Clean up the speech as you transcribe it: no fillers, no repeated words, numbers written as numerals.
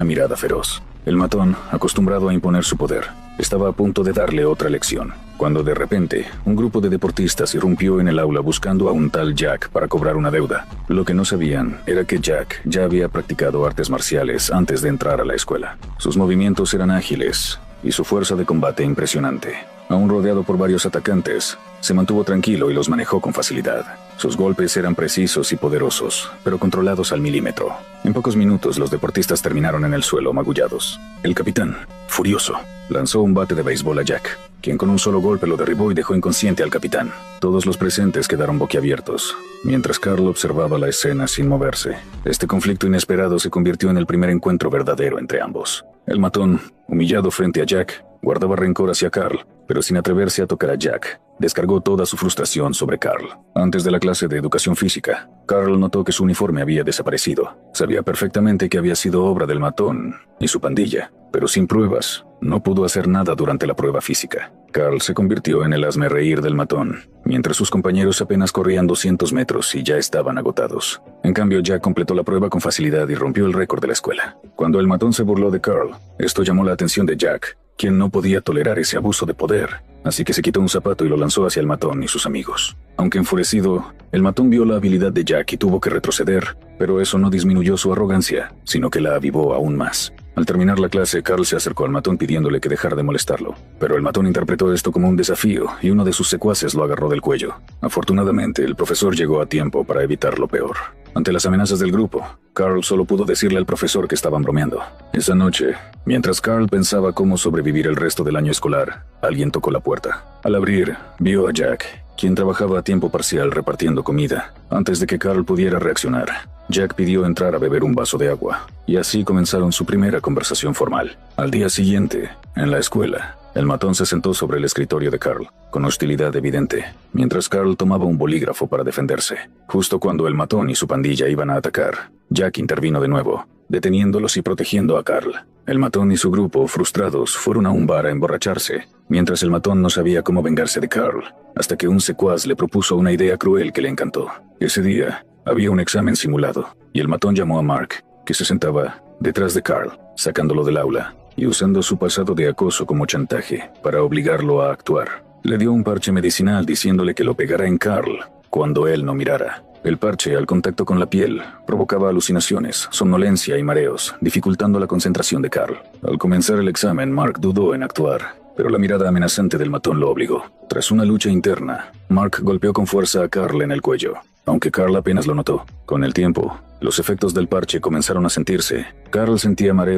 una mirada feroz. El matón, acostumbrado a imponer su poder, estaba a punto de darle otra lección, cuando de repente, un grupo de deportistas irrumpió en el aula buscando a un tal Jack para cobrar una deuda. Lo que no sabían era que Jack ya había practicado artes marciales antes de entrar a la escuela. Sus movimientos eran ágiles y su fuerza de combate impresionante. Aún rodeado por varios atacantes, se mantuvo tranquilo y los manejó con facilidad. Sus golpes eran precisos y poderosos, pero controlados al milímetro. En pocos minutos los deportistas terminaron en el suelo magullados. El capitán, furioso, lanzó un bate de béisbol a Jack, quien con un solo golpe lo derribó y dejó inconsciente al capitán. Todos los presentes quedaron boquiabiertos, mientras Carl observaba la escena sin moverse. Este conflicto inesperado se convirtió en el primer encuentro verdadero entre ambos. El matón, humillado frente a Jack, guardaba rencor hacia Carl, pero sin atreverse a tocar a Jack, descargó toda su frustración sobre Carl. Antes de la clase de educación física, Carl notó que su uniforme había desaparecido. Sabía perfectamente que había sido obra del matón y su pandilla, pero sin pruebas, no pudo hacer nada durante la prueba física. Carl se convirtió en el hazmerreír del matón, mientras sus compañeros apenas corrían 200 metros y ya estaban agotados. En cambio, Jack completó la prueba con facilidad y rompió el récord de la escuela. Cuando el matón se burló de Carl, esto llamó la atención de Jack, quien no podía tolerar ese abuso de poder, así que se quitó un zapato y lo lanzó hacia el matón y sus amigos. Aunque enfurecido, el matón vio la habilidad de Jack y tuvo que retroceder, pero eso no disminuyó su arrogancia, sino que la avivó aún más. Al terminar la clase, Carl se acercó al matón pidiéndole que dejara de molestarlo, pero el matón interpretó esto como un desafío y uno de sus secuaces lo agarró del cuello. Afortunadamente, el profesor llegó a tiempo para evitar lo peor. Ante las amenazas del grupo, Carl solo pudo decirle al profesor que estaban bromeando. Esa noche, mientras Carl pensaba cómo sobrevivir el resto del año escolar, alguien tocó la puerta. Al abrir, vio a Jack, quien trabajaba a tiempo parcial repartiendo comida. Antes de que Carl pudiera reaccionar, Jack pidió entrar a beber un vaso de agua, y así comenzaron su primera conversación formal. Al día siguiente, en la escuela, el matón se sentó sobre el escritorio de Carl, con hostilidad evidente, mientras Carl tomaba un bolígrafo para defenderse. Justo cuando el matón y su pandilla iban a atacar, Jack intervino de nuevo, deteniéndolos y protegiendo a Carl. El matón y su grupo, frustrados, fueron a un bar a emborracharse, mientras el matón no sabía cómo vengarse de Carl, hasta que un secuaz le propuso una idea cruel que le encantó. Ese día, había un examen simulado, y el matón llamó a Mark, que se sentaba detrás de Carl, sacándolo del aula, y usando su pasado de acoso como chantaje para obligarlo a actuar. Le dio un parche medicinal diciéndole que lo pegara en Carl cuando él no mirara. El parche, al contacto con la piel, provocaba alucinaciones, somnolencia y mareos, dificultando la concentración de Carl. Al comenzar el examen, Mark dudó en actuar, pero la mirada amenazante del matón lo obligó. Tras una lucha interna, Mark golpeó con fuerza a Carl en el cuello, aunque Carl apenas lo notó. Con el tiempo, los efectos del parche comenzaron a sentirse. Carl sentía mareo